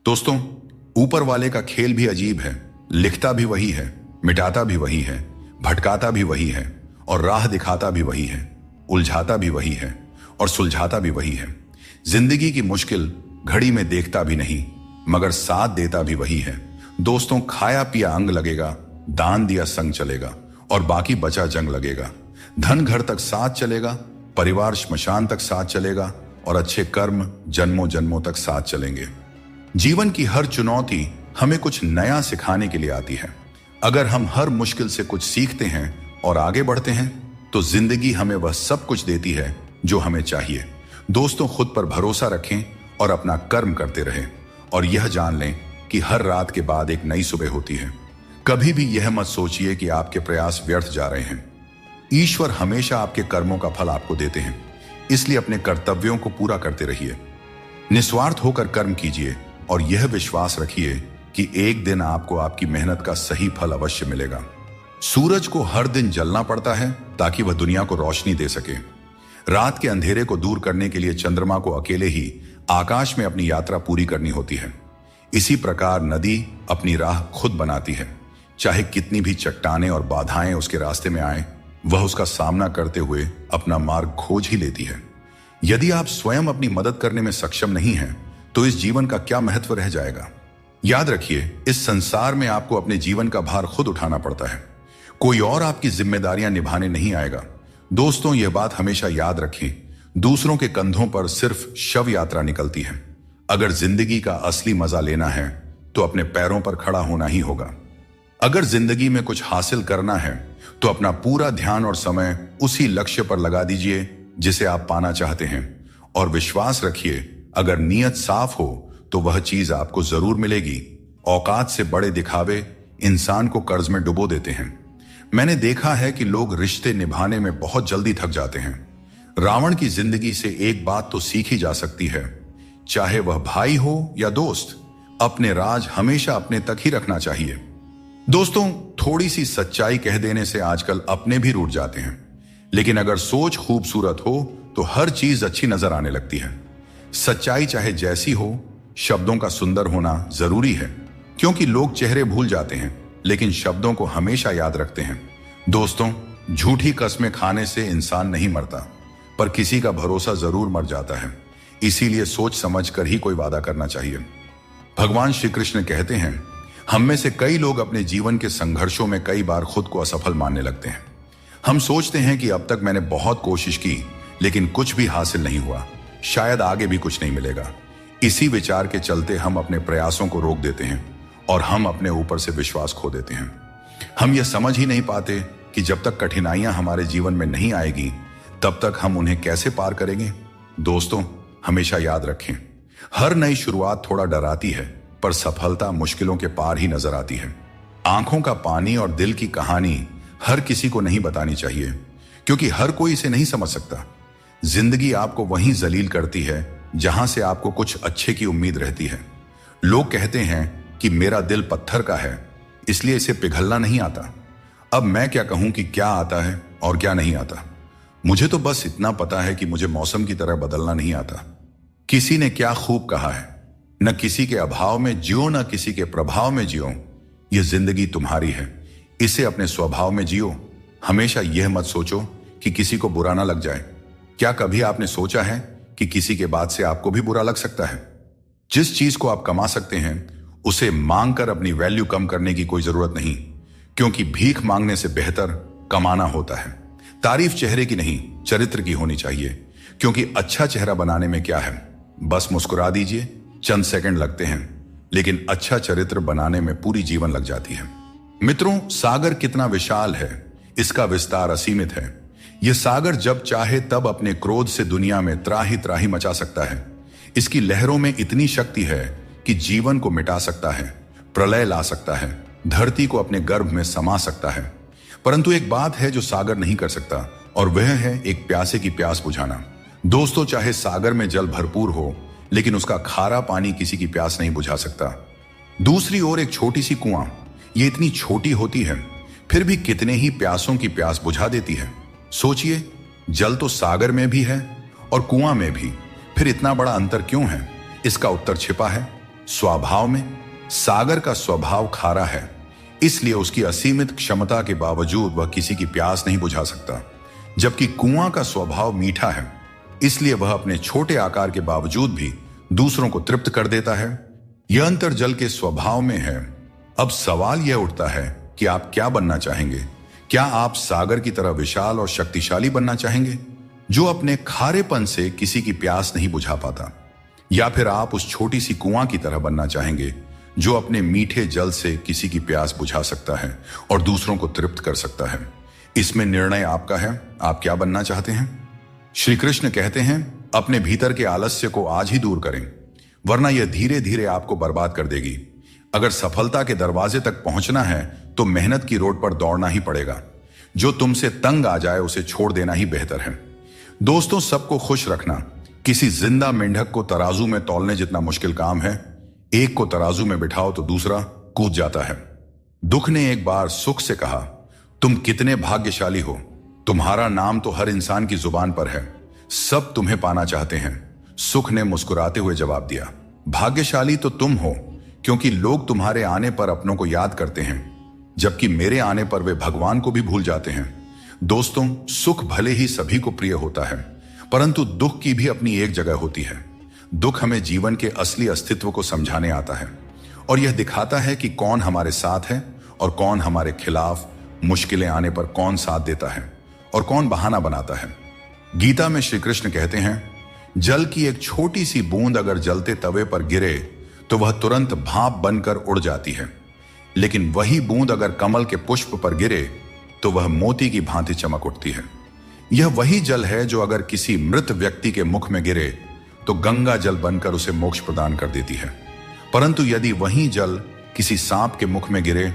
दोस्तों, ऊपर वाले का खेल भी अजीब है। लिखता भी वही है, मिटाता भी वही है, भटकाता भी वही है और राह दिखाता भी वही है, उलझाता भी वही है और सुलझाता भी वही है। जिंदगी की मुश्किल घड़ी में देखता भी नहीं, मगर साथ देता भी वही है। दोस्तों, खाया पिया अंग लगेगा, दान दिया संग चलेगा और बाकी बचा जंग लगेगा। धन घर तक साथ चलेगा, परिवार श्मशान तक साथ चलेगा और अच्छे कर्म जन्मों जन्मों तक साथ चलेंगे। जीवन की हर चुनौती हमें कुछ नया सिखाने के लिए आती है। अगर हम हर मुश्किल से कुछ सीखते हैं और आगे बढ़ते हैं तो जिंदगी हमें वह सब कुछ देती है जो हमें चाहिए। दोस्तों, खुद पर भरोसा रखें और अपना कर्म करते रहें और यह जान लें कि हर रात के बाद एक नई सुबह होती है। कभी भी यह मत सोचिए कि आपके प्रयास व्यर्थ जा रहे हैं। ईश्वर हमेशा आपके कर्मों का फल आपको देते हैं, इसलिए अपने कर्तव्यों को पूरा करते रहिए। निस्वार्थ होकर कर्म कीजिए और यह विश्वास रखिए कि एक दिन आपको आपकी मेहनत का सही फल अवश्य मिलेगा। सूरज को हर दिन जलना पड़ता है ताकि वह दुनिया को रोशनी दे सके। रात के अंधेरे को दूर करने के लिए चंद्रमा को अकेले ही आकाश में अपनी यात्रा पूरी करनी होती है। इसी प्रकार नदी अपनी राह खुद बनाती है। चाहे कितनी भी चट्टानें और बाधाएं उसके रास्ते में आए, वह उसका सामना करते हुए अपना मार्ग खोज ही लेती है। यदि आप स्वयं अपनी मदद करने में सक्षम नहीं हैं, तो इस जीवन का क्या महत्व रह जाएगा। याद रखिए, इस संसार में आपको अपने जीवन का भार खुद उठाना पड़ता है। कोई और आपकी जिम्मेदारियां निभाने नहीं आएगा। दोस्तों, यह बात हमेशा याद रखें, दूसरों के कंधों पर सिर्फ शव यात्रा निकलती है। अगर जिंदगी का असली मजा लेना है तो अपने पैरों पर खड़ा होना ही होगा। अगर जिंदगी में कुछ हासिल करना है तो अपना पूरा ध्यान और समय उसी लक्ष्य पर लगा दीजिए जिसे आप पाना चाहते हैं, और विश्वास रखिए, अगर नीयत साफ हो तो वह चीज आपको जरूर मिलेगी। औकात से बड़े दिखावे इंसान को कर्ज में डुबो देते हैं। मैंने देखा है कि लोग रिश्ते निभाने में बहुत जल्दी थक जाते हैं। रावण की जिंदगी से एक बात तो सीखी जा सकती है, चाहे वह भाई हो या दोस्त, अपने राज हमेशा अपने तक ही रखना चाहिए। दोस्तों, थोड़ी सी सच्चाई कह देने से आजकल अपने भी रूठ जाते हैं, लेकिन अगर सोच खूबसूरत हो तो हर चीज अच्छी नजर आने लगती है। सच्चाई चाहे जैसी हो, शब्दों का सुंदर होना जरूरी है, क्योंकि लोग चेहरे भूल जाते हैं लेकिन शब्दों को हमेशा याद रखते हैं। दोस्तों, झूठी कस्में खाने से इंसान नहीं मरता, पर किसी का भरोसा जरूर मर जाता है। इसीलिए सोच समझ कर ही कोई वादा करना चाहिए। भगवान श्री कृष्ण कहते हैं, हम में से कई लोग अपने जीवन के संघर्षों में कई बार खुद को असफल मानने लगते हैं। हम सोचते हैं कि अब तक मैंने बहुत कोशिश की लेकिन कुछ भी हासिल नहीं हुआ, शायद आगे भी कुछ नहीं मिलेगा। इसी विचार के चलते हम अपने प्रयासों को रोक देते हैं और हम अपने ऊपर से विश्वास खो देते हैं। हम यह समझ ही नहीं पाते कि जब तक कठिनाइयां हमारे जीवन में नहीं आएगी तब तक हम उन्हें कैसे पार करेंगे। दोस्तों, हमेशा याद रखें, हर नई शुरुआत थोड़ा डराती है, पर सफलता मुश्किलों के पार ही नजर आती है। आंखों का पानी और दिल की कहानी हर किसी को नहीं बतानी चाहिए, क्योंकि हर कोई इसे नहीं समझ सकता। जिंदगी आपको वहीं जलील करती है जहां से आपको कुछ अच्छे की उम्मीद रहती है। लोग कहते हैं कि मेरा दिल पत्थर का है, इसलिए इसे पिघलना नहीं आता। अब मैं क्या कहूं कि क्या आता है और क्या नहीं आता। मुझे तो बस इतना पता है कि मुझे मौसम की तरह बदलना नहीं आता। किसी ने क्या खूब कहा है, न किसी के अभाव में जियो न किसी के प्रभाव में जियो। यह जिंदगी तुम्हारी है, इसे अपने स्वभाव में जियो। हमेशा यह मत सोचो कि किसी को बुरा ना लग जाए। क्या कभी आपने सोचा है कि किसी के बात से आपको भी बुरा लग सकता है? जिस चीज को आप कमा सकते हैं उसे मांग कर अपनी वैल्यू कम करने की कोई जरूरत नहीं, क्योंकि भीख मांगने से बेहतर कमाना होता है। तारीफ चेहरे की नहीं, चरित्र की होनी चाहिए, क्योंकि अच्छा चेहरा बनाने में क्या है, बस मुस्कुरा दीजिए, चंद सेकंड लगते हैं, लेकिन अच्छा चरित्र बनाने में पूरी जीवन लग जाती है। मित्रों, सागर कितना विशाल है, इसका विस्तार असीमित है। यह सागर जब चाहे तब अपने क्रोध से दुनिया में त्राही त्राही मचा सकता है। इसकी लहरों में इतनी शक्ति है कि जीवन को मिटा सकता है, प्रलय ला सकता है, धरती को अपने गर्भ में समा सकता है। परंतु एक बात है जो सागर नहीं कर सकता, और वह है एक प्यासे की प्यास बुझाना। दोस्तों, चाहे सागर में जल भरपूर हो, लेकिन उसका खारा पानी किसी की प्यास नहीं बुझा सकता। दूसरी ओर एक छोटी सी कुआं, ये इतनी छोटी होती है फिर भी कितने ही प्यासों की प्यास बुझा देती है। सोचिए, जल तो सागर में भी है और कुआं में भी, फिर इतना बड़ा अंतर क्यों है? इसका उत्तर छिपा है स्वभाव में सागर का स्वभाव खारा है, इसलिए उसकी असीमित क्षमता के बावजूद वह किसी की प्यास नहीं बुझा सकता। जबकि कुआं का स्वभाव मीठा है, इसलिए वह अपने छोटे आकार के बावजूद भी दूसरों को तृप्त कर देता है। यह अंतर जल के स्वभाव में है। अब सवाल यह उठता है कि आप क्या बनना चाहेंगे? क्या आप सागर की तरह विशाल और शक्तिशाली बनना चाहेंगे, जो अपने खारेपन से किसी की प्यास नहीं बुझा पाता? या फिर आप उस छोटी सी कुआं की तरह बनना चाहेंगे, जो अपने मीठे जल से किसी की प्यास बुझा सकता है और दूसरों को तृप्त कर सकता है? इसमें निर्णय आपका है। आप क्या बनना चाहते हैं? श्री कृष्ण कहते हैं, अपने भीतर के आलस्य को आज ही दूर करें, वरना यह धीरे धीरे आपको बर्बाद कर देगी। अगर सफलता के दरवाजे तक पहुंचना है तो मेहनत की रोड पर दौड़ना ही पड़ेगा। जो तुमसे तंग आ जाए उसे छोड़ देना ही बेहतर है। दोस्तों, सबको खुश रखना किसी जिंदा मेंढक को तराजू में तौलने जितना मुश्किल काम है। एक को तराजू में बिठाओ तो दूसरा कूद जाता है। दुख ने एक बार सुख से कहा, तुम कितने भाग्यशाली हो, तुम्हारा नाम तो हर इंसान की जुबान पर है, सब तुम्हें पाना चाहते हैं। सुख ने मुस्कुराते हुए जवाब दिया, भाग्यशाली तो तुम हो, क्योंकि लोग तुम्हारे आने पर अपनों को याद करते हैं, जबकि मेरे आने पर वे भगवान को भी भूल जाते हैं। दोस्तों, सुख भले ही सभी को प्रिय होता है, परंतु दुख की भी अपनी एक जगह होती है। दुख हमें जीवन के असली अस्तित्व को समझाने आता है और यह दिखाता है कि कौन हमारे साथ है और कौन हमारे खिलाफ। मुश्किलें आने पर कौन साथ देता है और कौन बहाना बनाता है। गीता में श्री कृष्ण कहते हैं, जल की एक छोटी सी बूंद अगर जलते तवे पर गिरे तो वह तुरंत भाप बनकर उड़ जाती है, लेकिन वही बूंद अगर कमल के पुष्प पर गिरे तो वह मोती की भांति चमक उठती है। यह वही जल है जो अगर किसी मृत व्यक्ति के मुख में गिरे तो गंगा जल बनकर उसे मोक्ष प्रदान कर देती है, परंतु यदि वही जल किसी सांप के मुख में गिरे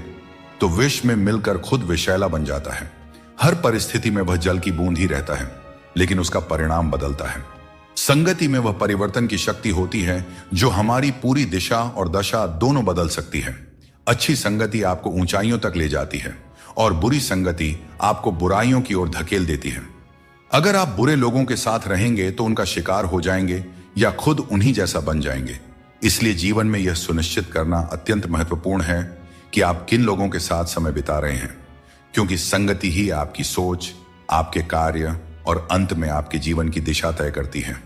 तो विष में मिलकर खुद विषैला बन जाता है। हर परिस्थिति में वह जल की बूंद ही रहता है, लेकिन उसका परिणाम बदलता है। संगति में वह परिवर्तन की शक्ति होती है जो हमारी पूरी दिशा और दशा दोनों बदल सकती है। अच्छी संगति आपको ऊंचाइयों तक ले जाती है और बुरी संगति आपको बुराइयों की ओर धकेल देती है। अगर आप बुरे लोगों के साथ रहेंगे तो उनका शिकार हो जाएंगे या खुद उन्हीं जैसा बन जाएंगे। इसलिए जीवन में यह सुनिश्चित करना अत्यंत महत्वपूर्ण है कि आप किन लोगों के साथ समय बिता रहे हैं, क्योंकि संगति ही आपकी सोच, आपके कार्य और अंत में आपके जीवन की दिशा तय करती है।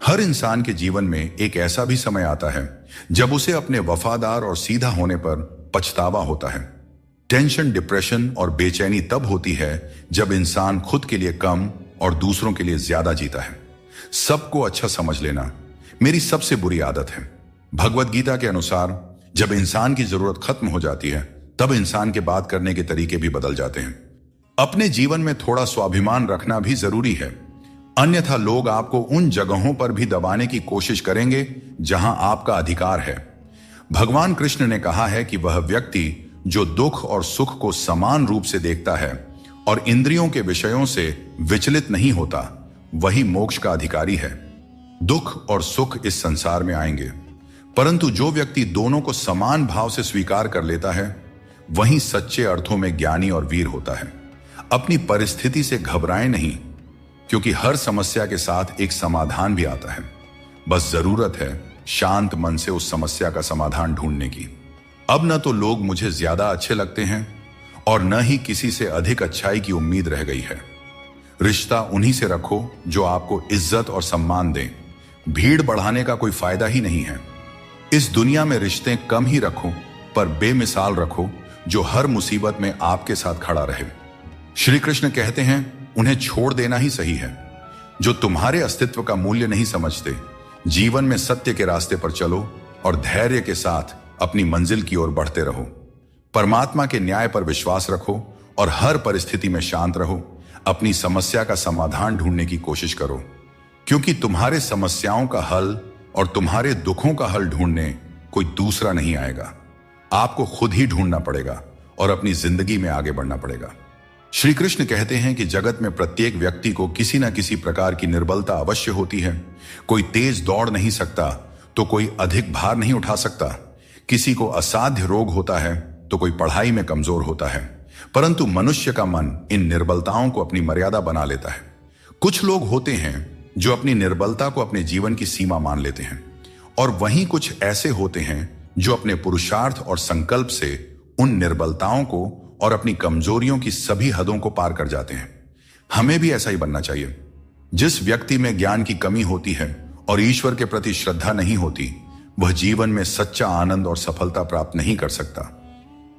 हर इंसान के जीवन में एक ऐसा भी समय आता है जब उसे अपने वफादार और सीधा होने पर पछतावा होता है। टेंशन, डिप्रेशन और बेचैनी तब होती है जब इंसान खुद के लिए कम और दूसरों के लिए ज्यादा जीता है। सबको अच्छा समझ लेना मेरी सबसे बुरी आदत है। भगवत गीता के अनुसार जब इंसान की जरूरत खत्म हो जाती है तब इंसान के बात करने के तरीके भी बदल जाते हैं। अपने जीवन में थोड़ा स्वाभिमान रखना भी जरूरी है, अन्यथा लोग आपको उन जगहों पर भी दबाने की कोशिश करेंगे जहां आपका अधिकार है। भगवान कृष्ण ने कहा है कि वह व्यक्ति जो दुख और सुख को समान रूप से देखता है और इंद्रियों के विषयों से विचलित नहीं होता, वही मोक्ष का अधिकारी है। दुख और सुख इस संसार में आएंगे, परंतु जो व्यक्ति दोनों को समान भाव से स्वीकार कर लेता है वही सच्चे अर्थों में ज्ञानी और वीर होता है। अपनी परिस्थिति से घबराएं नहीं, क्योंकि हर समस्या के साथ एक समाधान भी आता है। बस जरूरत है शांत मन से उस समस्या का समाधान ढूंढने की। अब न तो लोग मुझे ज्यादा अच्छे लगते हैं और न ही किसी से अधिक अच्छाई की उम्मीद रह गई है। रिश्ता उन्हीं से रखो जो आपको इज्जत और सम्मान दें। भीड़ बढ़ाने का कोई फायदा ही नहीं है। इस दुनिया में रिश्ते कम ही रखो, पर बेमिसाल रखो जो हर मुसीबत में आपके साथ खड़ा रहे। श्री कृष्ण कहते हैं, उन्हें छोड़ देना ही सही है। जो तुम्हारे अस्तित्व का मूल्य नहीं समझते, जीवन में सत्य के रास्ते पर चलो और धैर्य के साथ अपनी मंजिल की ओर बढ़ते रहो। परमात्मा के न्याय पर विश्वास रखो और हर परिस्थिति में शांत रहो। अपनी समस्या का समाधान ढूंढने की कोशिश करो, क्योंकि तुम्हारे समस्याओं का हल और तुम्हारे दुखों का हल ढूंढने कोई दूसरा नहीं आएगा। आपको खुद ही ढूंढना पड़ेगा और अपनी जिंदगी में आगे बढ़ना पड़ेगा। श्री कृष्ण कहते हैं कि जगत में प्रत्येक व्यक्ति को किसी न किसी प्रकार की निर्बलता अवश्य होती है। कोई तेज दौड़ नहीं सकता तो कोई अधिक भार नहीं उठा सकता। किसी को असाध्य रोग होता है तो कोई पढ़ाई में कमजोर होता है, परंतु मनुष्य का मन इन निर्बलताओं को अपनी मर्यादा बना लेता है। कुछ लोग होते हैं जो अपनी निर्बलता को अपने जीवन की सीमा मान लेते हैं और वहीं कुछ ऐसे होते हैं जो अपने पुरुषार्थ और संकल्प से उन निर्बलताओं को और अपनी कमजोरियों की सभी हदों को पार कर जाते हैं। हमें भी ऐसा ही बनना चाहिए। जिस व्यक्ति में ज्ञान की कमी होती है और ईश्वर के प्रति श्रद्धा नहीं होती, वह जीवन में सच्चा आनंद और सफलता प्राप्त नहीं कर सकता।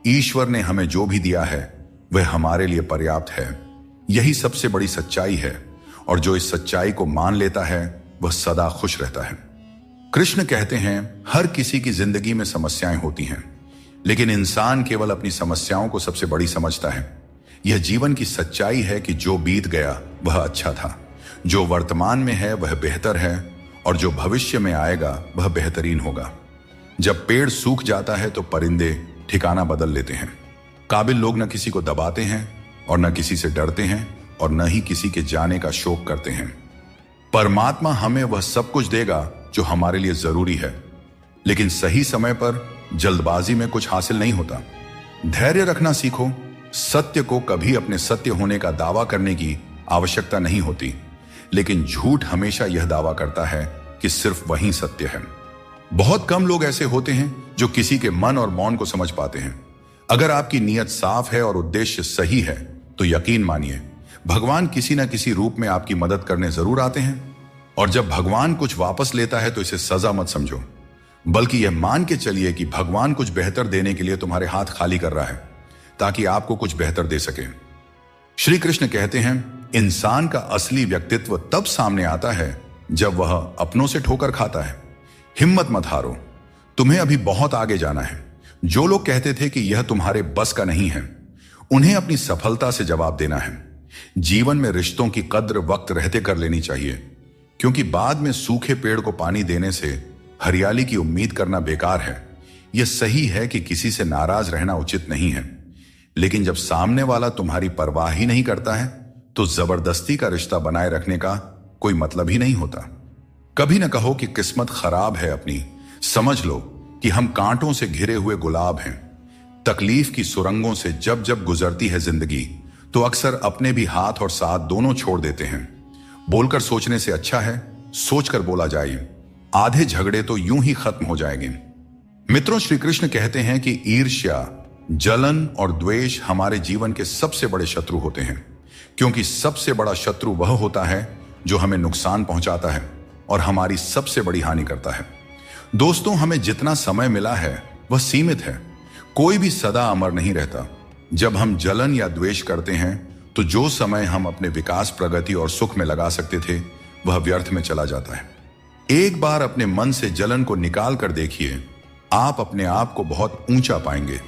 ईश्वर ने हमें जो भी दिया है वह हमारे लिए पर्याप्त है। यही सबसे बड़ी सच्चाई है, और जो इस सच्चाई को मान लेता है वह सदा खुश रहता है। कृष्ण कहते हैं, हर किसी की जिंदगी में समस्याएं होती हैं, लेकिन इंसान केवल अपनी समस्याओं को सबसे बड़ी समझता है। यह जीवन की सच्चाई है कि जो बीत गया वह अच्छा था, जो वर्तमान में है वह बेहतर है, और जो भविष्य में आएगा वह बेहतरीन होगा। जब पेड़ सूख जाता है तो परिंदे ठिकाना बदल लेते हैं। काबिल लोग न किसी को दबाते हैं और न किसी से डरते हैं और न ही किसी के जाने का शोक करते हैं। परमात्मा हमें वह सब कुछ देगा जो हमारे लिए जरूरी है, लेकिन सही समय पर जल्दबाजी में कुछ हासिल नहीं होता। धैर्य रखना सीखो। सत्य को कभी अपने सत्य होने का दावा करने की आवश्यकता नहीं होती, लेकिन झूठ हमेशा यह दावा करता है कि सिर्फ वही सत्य है। बहुत कम लोग ऐसे होते हैं जो किसी के मन और मौन को समझ पाते हैं। अगर आपकी नीयत साफ है और उद्देश्य सही है तो यकीन मानिए, भगवान किसी न किसी रूप में आपकी मदद करने जरूर आते हैं। और जब भगवान कुछ वापस लेता है तो इसे सजा मत समझो, बल्कि यह मान के चलिए कि भगवान कुछ बेहतर देने के लिए तुम्हारे हाथ खाली कर रहा है, ताकि आपको कुछ बेहतर दे सके। श्री कृष्ण कहते हैं, इंसान का असली व्यक्तित्व तब सामने आता है जब वह अपनों से ठोकर खाता है। हिम्मत मत हारो, तुम्हें अभी बहुत आगे जाना है। जो लोग कहते थे कि यह तुम्हारे बस का नहीं है, उन्हें अपनी सफलता से जवाब देना है। जीवन में रिश्तों की कद्र वक्त रहते कर लेनी चाहिए, क्योंकि बाद में सूखे पेड़ को पानी देने से हरियाली की उम्मीद करना बेकार है। यह सही है कि किसी से नाराज रहना उचित नहीं है, लेकिन जब सामने वाला तुम्हारी परवाह ही नहीं करता है तो जबरदस्ती का रिश्ता बनाए रखने का कोई मतलब ही नहीं होता। कभी न कहो कि किस्मत खराब है अपनी, समझ लो कि हम कांटों से घिरे हुए गुलाब हैं। तकलीफ की सुरंगों से जब जब गुजरती है जिंदगी, तो अक्सर अपने भी हाथ और साथ दोनों छोड़ देते हैं। बोलकर सोचने से अच्छा है सोचकर बोला जाए। आधे झगड़े तो यूं ही खत्म हो जाएंगे। मित्रों, श्री कृष्ण कहते हैं कि ईर्ष्या, जलन और द्वेष हमारे जीवन के सबसे बड़े शत्रु होते हैं, क्योंकि सबसे बड़ा शत्रु वह होता है जो हमें नुकसान पहुंचाता है और हमारी सबसे बड़ी हानि करता है। दोस्तों, हमें जितना समय मिला है वह सीमित है। कोई भी सदा अमर नहीं रहता। जब हम जलन या द्वेष करते हैं तो जो समय हम अपने विकास, प्रगति और सुख में लगा सकते थे वह व्यर्थ में चला जाता है। एक बार अपने मन से जलन को निकाल कर देखिए, आप अपने आप को बहुत ऊंचा पाएंगे।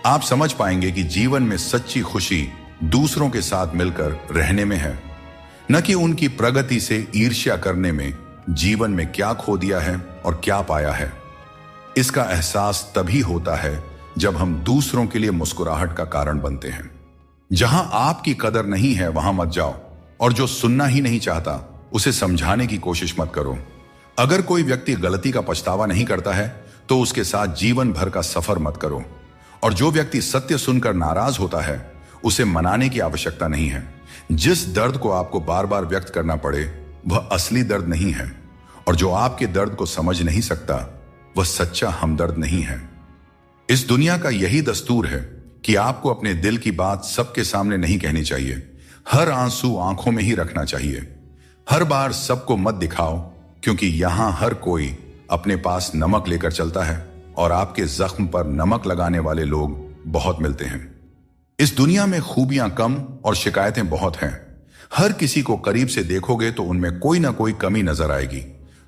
आप समझ पाएंगे कि जीवन में सच्ची खुशी दूसरों के साथ मिलकर रहने में है, न कि उनकी प्रगति से ईर्ष्या करने में। जीवन में क्या खो दिया है और क्या पाया है, इसका एहसास तभी होता है जब हम दूसरों के लिए मुस्कुराहट का कारण बनते हैं। जहां आपकी कदर नहीं है वहां मत जाओ, और जो सुनना ही नहीं चाहता उसे समझाने की कोशिश मत करो। अगर कोई व्यक्ति गलती का पछतावा नहीं करता है तो उसके साथ जीवन भर का सफर मत करो, और जो व्यक्ति सत्य सुनकर नाराज होता है उसे मनाने की आवश्यकता नहीं है। जिस दर्द को आपको बार बार व्यक्त करना पड़े वह असली दर्द नहीं है, और जो आपके दर्द को समझ नहीं सकता वह सच्चा हमदर्द नहीं है। इस दुनिया का यही दस्तूर है कि आपको अपने दिल की बात सबके सामने नहीं कहनी चाहिए। हर आंसू आंखों में ही रखना चाहिए। हर बार सबको मत दिखाओ, क्योंकि यहां हर कोई अपने पास नमक लेकर चलता है और आपके जख्म पर नमक लगाने वाले लोग बहुत मिलते हैं। इस दुनिया में खूबियां कम और शिकायतें बहुत हैं। हर किसी को करीब से देखोगे तो उनमें कोई ना कोई कमी नजर आएगी।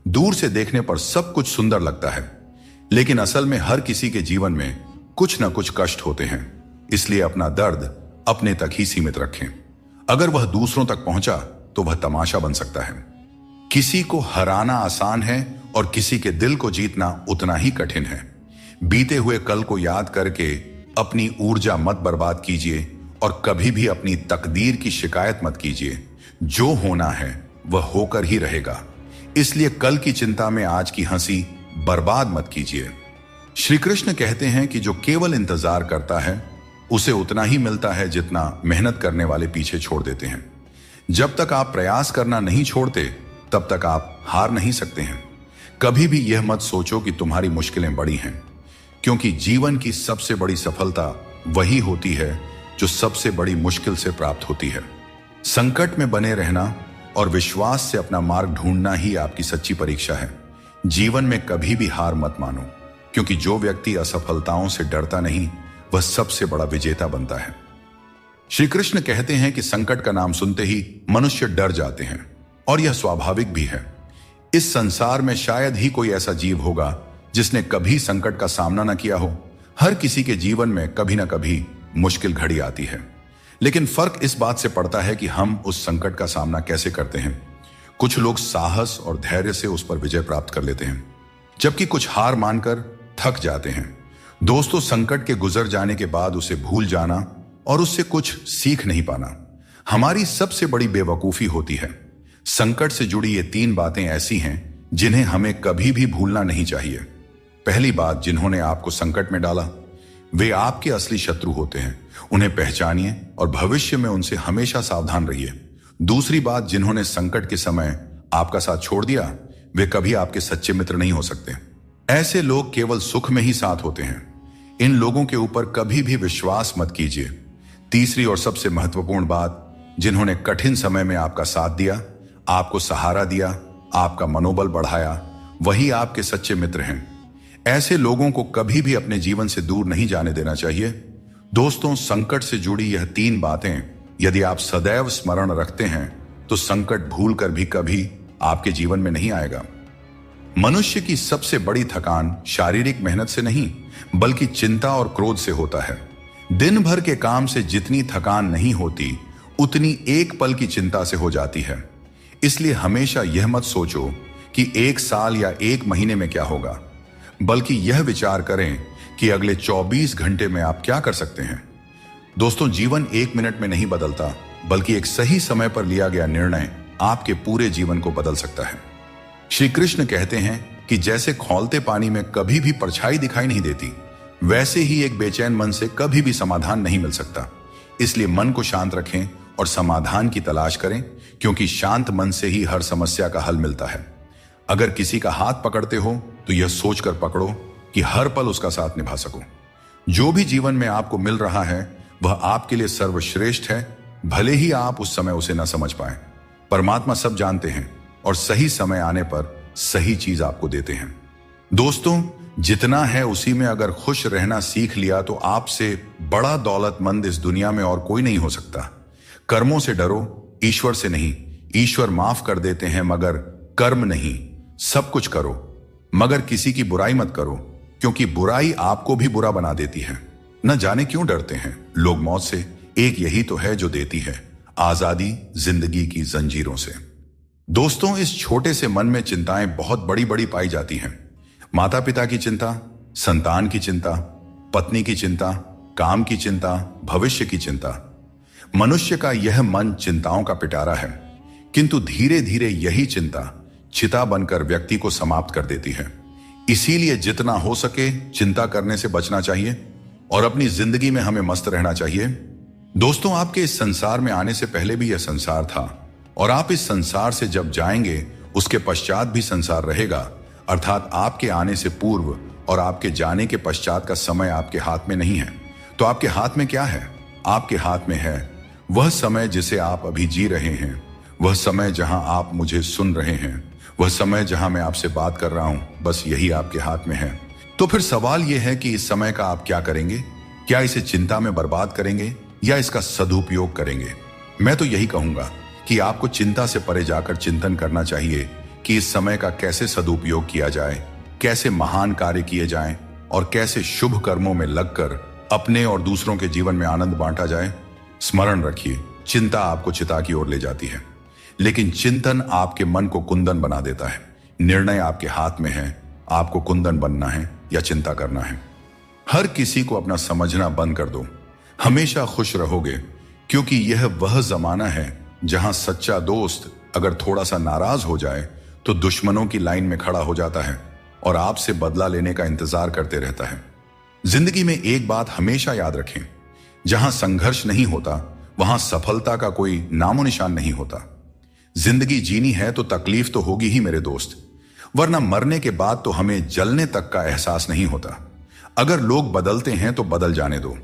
दूर से देखने पर सब कुछ सुंदर लगता है, लेकिन असल में हर किसी के जीवन में कुछ ना कुछ कष्ट होते हैं। इसलिए अपना दर्द अपने तक ही सीमित रखें। अगर वह दूसरों तक पहुंचा तो वह तमाशा बन सकता है। किसी को हराना आसान है और किसी के दिल को जीतना उतना ही कठिन है। बीते हुए कल को याद करके अपनी ऊर्जा मत बर्बाद कीजिए और कभी भी अपनी तकदीर की शिकायत मत कीजिए। जो होना है वह होकर ही रहेगा, इसलिए कल की चिंता में आज की हंसी बर्बाद मत कीजिए। श्री कृष्ण कहते हैं कि जो केवल इंतजार करता है उसे उतना ही मिलता है जितना मेहनत करने वाले पीछे छोड़ देते हैं। जब तक आप प्रयास करना नहीं छोड़ते तब तक आप हार नहीं सकते हैं। कभी भी यह मत सोचो कि तुम्हारी मुश्किलें बड़ी हैं, क्योंकि जीवन की सबसे बड़ी सफलता वही होती है जो सबसे बड़ी मुश्किल से प्राप्त होती है। संकट में बने रहना और विश्वास से अपना मार्ग ढूंढना ही आपकी सच्ची परीक्षा है। जीवन में कभी भी हार मत मानो, क्योंकि जो व्यक्ति असफलताओं से डरता नहीं वह सबसे बड़ा विजेता बनता है। श्री कृष्ण कहते हैं कि संकट का नाम सुनते ही मनुष्य डर जाते हैं, और यह स्वाभाविक भी है। इस संसार में शायद ही कोई ऐसा जीव होगा जिसने कभी संकट का सामना न किया हो। हर किसी के जीवन में कभी ना कभी मुश्किल घड़ी आती है, लेकिन फर्क इस बात से पड़ता है कि हम उस संकट का सामना कैसे करते हैं। कुछ लोग साहस और धैर्य से उस पर विजय प्राप्त कर लेते हैं, जबकि कुछ हार मानकर थक जाते हैं। दोस्तों, संकट के गुजर जाने के बाद उसे भूल जाना और उससे कुछ सीख नहीं पाना हमारी सबसे बड़ी बेवकूफी होती है। संकट से जुड़ी ये 3 बातें ऐसी हैं जिन्हें हमें कभी भी भूलना नहीं चाहिए। पहली बात, जिन्होंने आपको संकट में डाला वे आपके असली शत्रु होते हैं। उन्हें पहचानिए और भविष्य में उनसे हमेशा सावधान रहिए। दूसरी बात, जिन्होंने संकट के समय आपका साथ छोड़ दिया वे कभी आपके सच्चे मित्र नहीं हो सकते। ऐसे लोग केवल सुख में ही साथ होते हैं। इन लोगों के ऊपर कभी भी विश्वास मत कीजिए। तीसरी और सबसे महत्वपूर्ण बात, जिन्होंने कठिन समय में आपका साथ दिया, आपको सहारा दिया, आपका मनोबल बढ़ाया, वही आपके सच्चे मित्र हैं। ऐसे लोगों को कभी भी अपने जीवन से दूर नहीं जाने देना चाहिए। दोस्तों, संकट से जुड़ी यह 3 बातें यदि आप सदैव स्मरण रखते हैं तो संकट भूलकर भी कभी आपके जीवन में नहीं आएगा। मनुष्य की सबसे बड़ी थकान शारीरिक मेहनत से नहीं बल्कि चिंता और क्रोध से होता है। दिन भर के काम से जितनी थकान नहीं होती उतनी एक पल की चिंता से हो जाती है। इसलिए हमेशा यह मत सोचो कि 1 साल या 1 महीने में क्या होगा, बल्कि यह विचार करें कि अगले 24 घंटे में आप क्या कर सकते हैं। दोस्तों, जीवन 1 मिनट में नहीं बदलता, बल्कि एक सही समय पर लिया गया निर्णय आपके पूरे जीवन को बदल सकता है। श्री कृष्ण कहते हैं कि जैसे खौलते पानी में कभी भी परछाई दिखाई नहीं देती, वैसे ही एक बेचैन मन से कभी भी समाधान नहीं मिल सकता। इसलिए मन को शांत रखें और समाधान की तलाश करें, क्योंकि शांत मन से ही हर समस्या का हल मिलता है। अगर किसी का हाथ पकड़ते हो तो यह सोचकर पकड़ो कि हर पल उसका साथ निभा सको। जो भी जीवन में आपको मिल रहा है वह आपके लिए सर्वश्रेष्ठ है, भले ही आप उस समय उसे न समझ पाए। परमात्मा सब जानते हैं और सही समय आने पर सही चीज आपको देते हैं। दोस्तों, जितना है उसी में अगर खुश रहना सीख लिया तो आपसे बड़ा दौलतमंद इस दुनिया में और कोई नहीं हो सकता। कर्मों से डरो, ईश्वर से नहीं। ईश्वर माफ कर देते हैं मगर कर्म नहीं। सब कुछ करो मगर किसी की बुराई मत करो, क्योंकि बुराई आपको भी बुरा बना देती है। न जाने क्यों डरते हैं लोग मौत से, एक यही तो है जो देती है आजादी जिंदगी की जंजीरों से। दोस्तों, इस छोटे से मन में चिंताएं बहुत बड़ी बड़ी पाई जाती हैं। माता पिता की चिंता, संतान की चिंता, पत्नी की चिंता, काम की चिंता, भविष्य की चिंता। मनुष्य का यह मन चिंताओं का पिटारा है, किंतु धीरे धीरे यही चिंता चिता बनकर व्यक्ति को समाप्त कर देती है। इसीलिए जितना हो सके चिंता करने से बचना चाहिए और अपनी जिंदगी में हमें मस्त रहना चाहिए। दोस्तों, आपके इस संसार में आने से पहले भी यह संसार था और आप इस संसार से जब जाएंगे उसके पश्चात भी संसार रहेगा। अर्थात आपके आने से पूर्व और आपके जाने के पश्चात का समय आपके हाथ में नहीं है। तो आपके हाथ में क्या है? आपके हाथ में है वह समय जिसे आप अभी जी रहे हैं, वह समय जहां आप मुझे सुन रहे हैं, वह समय जहां मैं आपसे बात कर रहा हूं, बस यही आपके हाथ में है। तो फिर सवाल यह है कि इस समय का आप क्या करेंगे? क्या इसे चिंता में बर्बाद करेंगे या इसका सदुपयोग करेंगे? मैं तो यही कहूंगा कि आपको चिंता से परे जाकर चिंतन करना चाहिए कि इस समय का कैसे सदुपयोग किया जाए, कैसे महान कार्य किए जाएं और कैसे शुभ कर्मों में लगकर अपने और दूसरों के जीवन में आनंद बांटा जाए। स्मरण रखिए, चिंता आपको चिता की ओर ले जाती है, लेकिन चिंतन आपके मन को कुंदन बना देता है। निर्णय आपके हाथ में है, आपको कुंदन बनना है या चिंता करना है। हर किसी को अपना समझना बंद कर दो, हमेशा खुश रहोगे, क्योंकि यह वह जमाना है जहां सच्चा दोस्त अगर थोड़ा सा नाराज हो जाए तो दुश्मनों की लाइन में खड़ा हो जाता है और आपसे बदला लेने का इंतजार करते रहता है। जिंदगी में एक बात हमेशा याद रखें, जहां संघर्ष नहीं होता वहां सफलता का कोई नामो निशान नहीं होता। जिंदगी जीनी है तो तकलीफ तो होगी ही मेरे दोस्त, वरना मरने के बाद तो हमें जलने तक का एहसास नहीं होता। अगर लोग बदलते हैं तो बदल जाने दो,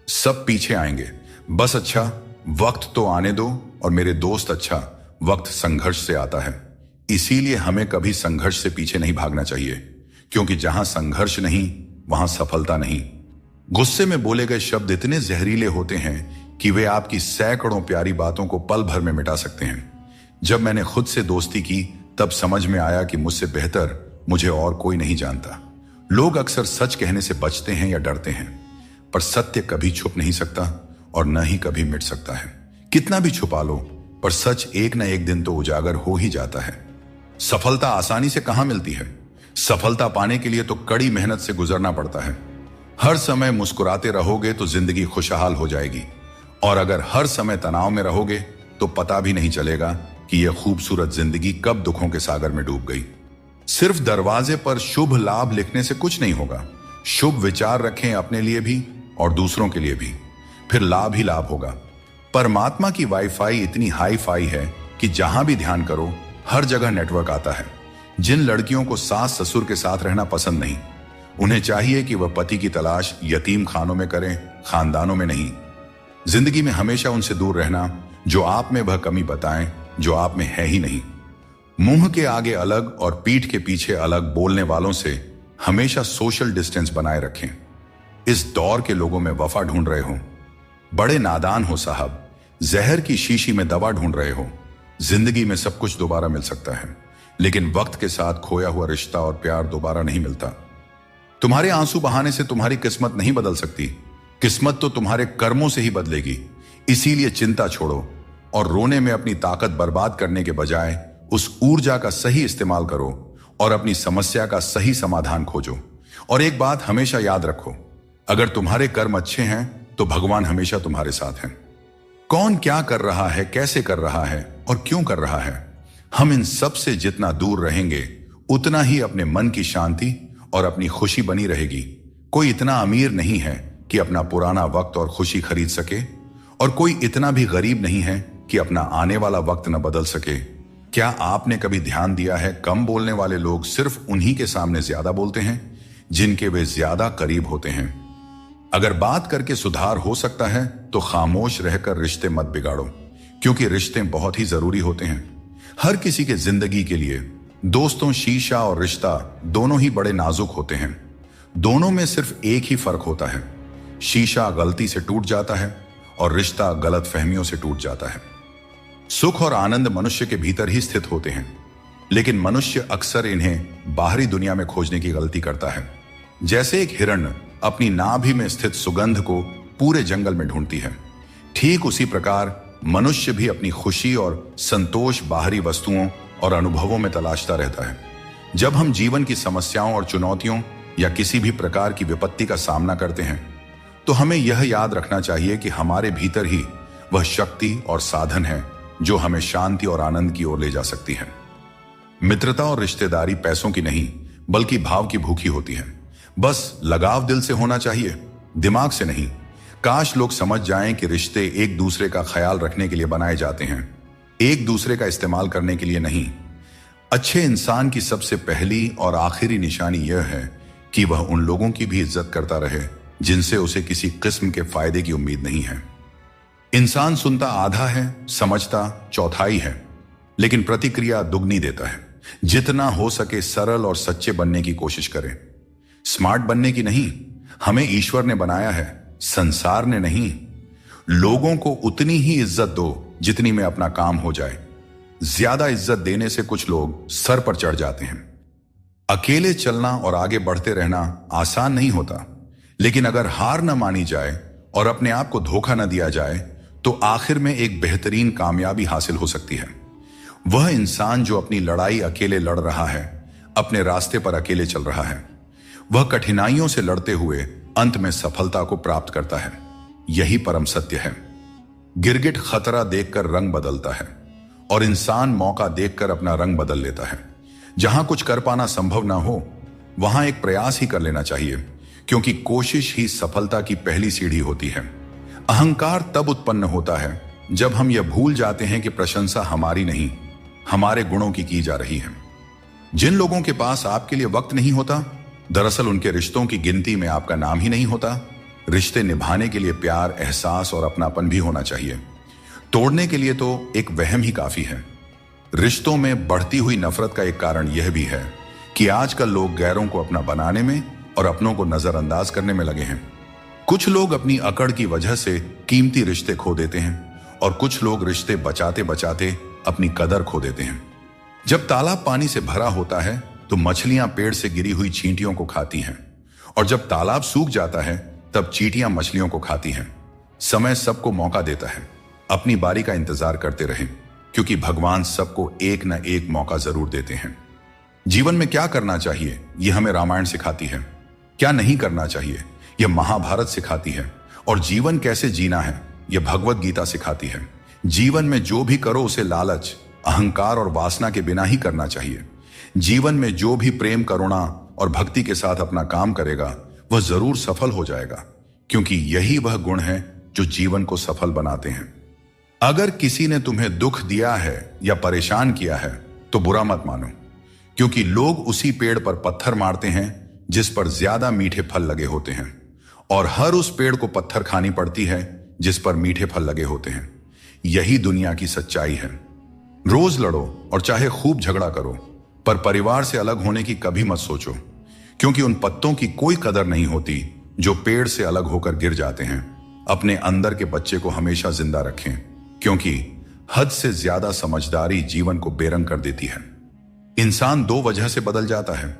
सब पीछे आएंगे। बस अच्छा वक्त तो आने दो। और मेरे दोस्त, अच्छा वक्त संघर्ष से आता है, इसीलिए हमें कभी संघर्ष से पीछे नहीं भागना चाहिए, क्योंकि जहां संघर्ष नहीं वहां सफलता नहीं। गुस्से में बोले गए शब्द इतने जहरीले होते हैं कि वे आपकी सैकड़ों प्यारी बातों को पल भर में मिटा सकते हैं। जब मैंने खुद से दोस्ती की तब समझ में आया कि मुझसे बेहतर मुझे और कोई नहीं जानता। लोग अक्सर सच कहने से बचते हैं या डरते हैं, पर सत्य कभी छुप नहीं सकता और न ही कभी मिट सकता है। कितना भी छुपा लो, पर सच एक न एक दिन तो उजागर हो ही जाता है। सफलता आसानी से कहां मिलती है? सफलता पाने के लिए तो कड़ी मेहनत से गुजरना पड़ता है। हर समय मुस्कुराते रहोगे तो जिंदगी खुशहाल हो जाएगी, और अगर हर समय तनाव में रहोगे तो पता भी नहीं चलेगा कि यह खूबसूरत जिंदगी कब दुखों के सागर में डूब गई। सिर्फ दरवाजे पर शुभ लाभ लिखने से कुछ नहीं होगा। शुभ विचार रखें अपने लिए भी और दूसरों के लिए भी, फिर लाभ ही लाभ होगा। परमात्मा की वाईफाई इतनी हाई फाई है कि जहां भी ध्यान करो हर जगह नेटवर्क आता है। जिन लड़कियों को सास ससुर के साथ रहना पसंद नहीं, उन्हें चाहिए कि वह पति की तलाश यतीम खानों में करें, खानदानों में नहीं। जिंदगी में हमेशा उनसे दूर रहना जो आप में वह कमी बताएं जो आप में है ही नहीं। मुंह के आगे अलग और पीठ के पीछे अलग बोलने वालों से हमेशा सोशल डिस्टेंस बनाए रखें। इस दौर के लोगों में वफा ढूंढ रहे हो, बड़े नादान हो साहब। जहर की शीशी में दवा ढूंढ रहे हो। जिंदगी में सब कुछ दोबारा मिल सकता है, लेकिन वक्त के साथ खोया हुआ रिश्ता और प्यार दोबारा नहीं मिलता। तुम्हारे आंसू बहाने से तुम्हारी किस्मत नहीं बदल सकती, किस्मत तो तुम्हारे कर्मों से ही बदलेगी। इसीलिए चिंता छोड़ो और रोने में अपनी ताकत बर्बाद करने के बजाय उस ऊर्जा का सही इस्तेमाल करो और अपनी समस्या का सही समाधान खोजो। और एक बात हमेशा याद रखो, अगर तुम्हारे कर्म अच्छे हैं तो भगवान हमेशा तुम्हारे साथ हैं। कौन क्या कर रहा है, कैसे कर रहा है और क्यों कर रहा है, हम इन सब से जितना दूर रहेंगे उतना ही अपने मन की शांति और अपनी खुशी बनी रहेगी। कोई इतना अमीर नहीं है कि अपना पुराना वक्त और खुशी खरीद सके, और कोई इतना भी गरीब नहीं है कि अपना आने वाला वक्त न बदल सके। क्या आपने कभी ध्यान दिया है, कम बोलने वाले लोग सिर्फ उन्हीं के सामने ज्यादा बोलते हैं जिनके वे ज्यादा करीब होते हैं। अगर बात करके सुधार हो सकता है तो खामोश रहकर रिश्ते मत बिगाड़ो, क्योंकि रिश्ते बहुत ही जरूरी होते हैं हर किसी के जिंदगी के लिए। दोस्तों, शीशा और रिश्ता दोनों ही बड़े नाजुक होते हैं। दोनों में सिर्फ एक ही फर्क होता है, शीशा गलती से टूट जाता है और रिश्ता गलत फहमियों से टूट जाता है। सुख और आनंद मनुष्य के भीतर ही स्थित होते हैं, लेकिन मनुष्य अक्सर इन्हें बाहरी दुनिया में खोजने की गलती करता है। जैसे एक हिरण अपनी नाभि में स्थित सुगंध को पूरे जंगल में ढूंढती है, ठीक उसी प्रकार मनुष्य भी अपनी खुशी और संतोष बाहरी वस्तुओं और अनुभवों में तलाशता रहता है। जब हम जीवन की समस्याओं और चुनौतियों या किसी भी प्रकार की विपत्ति का सामना करते हैं, तो हमें यह याद रखना चाहिए कि हमारे भीतर ही वह शक्ति और साधन है जो हमें शांति और आनंद की ओर ले जा सकती है। मित्रता और रिश्तेदारी पैसों की नहीं बल्कि भाव की भूखी होती है। बस लगाव दिल से होना चाहिए, दिमाग से नहीं। काश लोग समझ जाएं कि रिश्ते एक दूसरे का ख्याल रखने के लिए बनाए जाते हैं, एक दूसरे का इस्तेमाल करने के लिए नहीं। अच्छे इंसान की सबसे पहली और आखिरी निशानी यह है कि वह उन लोगों की भी इज्जत करता रहे जिनसे उसे किसी किस्म के फायदे की उम्मीद नहीं है। इंसान सुनता आधा है, समझता चौथाई है, लेकिन प्रतिक्रिया दुगनी देता है। जितना हो सके सरल और सच्चे बनने की कोशिश करें। स्मार्ट बनने की नहीं, हमें ईश्वर ने बनाया है, संसार ने नहीं। लोगों को उतनी ही इज्जत दो जितनी में अपना काम हो जाए। ज्यादा इज्जत देने से कुछ लोग सर पर चढ़ जाते हैं। अकेले चलना और आगे बढ़ते रहना आसान नहीं होता, लेकिन अगर हार न मानी जाए और अपने आप को धोखा न दिया जाए तो आखिर में एक बेहतरीन कामयाबी हासिल हो सकती है। वह इंसान जो अपनी लड़ाई अकेले लड़ रहा है, अपने रास्ते पर अकेले चल रहा है, वह कठिनाइयों से लड़ते हुए अंत में सफलता को प्राप्त करता है। यही परम सत्य है। गिरगिट खतरा देखकर रंग बदलता है और इंसान मौका देखकर अपना रंग बदल लेता है। जहां कुछ कर पाना संभव ना हो, वहां एक प्रयास ही कर लेना चाहिए, क्योंकि कोशिश ही सफलता की पहली सीढ़ी होती है। अहंकार तब उत्पन्न होता है जब हम यह भूल जाते हैं कि प्रशंसा हमारी नहीं, हमारे गुणों की जा रही है। जिन लोगों के पास आपके लिए वक्त नहीं होता, दरअसल उनके रिश्तों की गिनती में आपका नाम ही नहीं होता। रिश्ते निभाने के लिए प्यार, एहसास और अपनापन भी होना चाहिए। तोड़ने के लिए तो एक वहम ही काफी है। रिश्तों में बढ़ती हुई नफरत का एक कारण यह भी है कि आजकल लोग गैरों को अपना बनाने में और अपनों को नजरअंदाज करने में लगे हैं। कुछ लोग अपनी अकड़ की वजह से कीमती रिश्ते खो देते हैं और कुछ लोग रिश्ते बचाते बचाते अपनी कदर खो देते हैं। जब तालाब पानी से भरा होता है तो मछलियां पेड़ से गिरी हुई चींटियों को खाती हैं, और जब तालाब सूख जाता है तब चींटियां मछलियों को खाती हैं। समय सबको मौका देता है, अपनी बारी का इंतजार करते रहें, क्योंकि भगवान सबको एक न एक मौका जरूर देते हैं। जीवन में क्या करना चाहिए यह हमें रामायण सिखाती है, क्या नहीं करना चाहिए यह महाभारत सिखाती है, और जीवन कैसे जीना है यह भगवत गीता सिखाती है। जीवन में जो भी करो उसे लालच, अहंकार और वासना के बिना ही करना चाहिए। जीवन में जो भी प्रेम, करुणा और भक्ति के साथ अपना काम करेगा वह जरूर सफल हो जाएगा, क्योंकि यही वह गुण है जो जीवन को सफल बनाते हैं। अगर किसी ने तुम्हें दुख दिया है या परेशान किया है तो बुरा मत मानो, क्योंकि लोग उसी पेड़ पर पत्थर मारते हैं जिस पर ज्यादा मीठे फल लगे होते हैं, और हर उस पेड़ को पत्थर खानी पड़ती है जिस पर मीठे फल लगे होते हैं। यही दुनिया की सच्चाई है। रोज लड़ो और चाहे खूब झगड़ा करो, पर परिवार से अलग होने की कभी मत सोचो, क्योंकि उन पत्तों की कोई कदर नहीं होती जो पेड़ से अलग होकर गिर जाते हैं। अपने अंदर के बच्चे को हमेशा जिंदा रखें, क्योंकि हद से ज्यादा समझदारी जीवन को बेरंग कर देती है। इंसान दो वजह से बदल जाता है,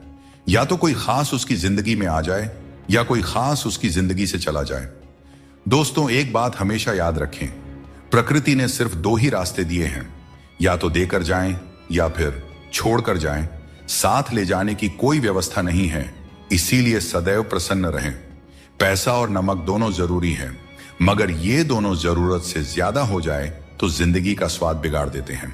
या तो कोई खास उसकी जिंदगी में आ जाए या कोई खास उसकी जिंदगी से चला जाए। दोस्तों, एक बात हमेशा याद रखें, प्रकृति ने सिर्फ दो ही रास्ते दिए हैं, या तो देकर जाएं या फिर छोड़कर जाएं। साथ ले जाने की कोई व्यवस्था नहीं है, इसीलिए सदैव प्रसन्न रहें। पैसा और नमक दोनों जरूरी हैं, मगर ये दोनों जरूरत से ज्यादा हो जाए तो जिंदगी का स्वाद बिगाड़ देते हैं।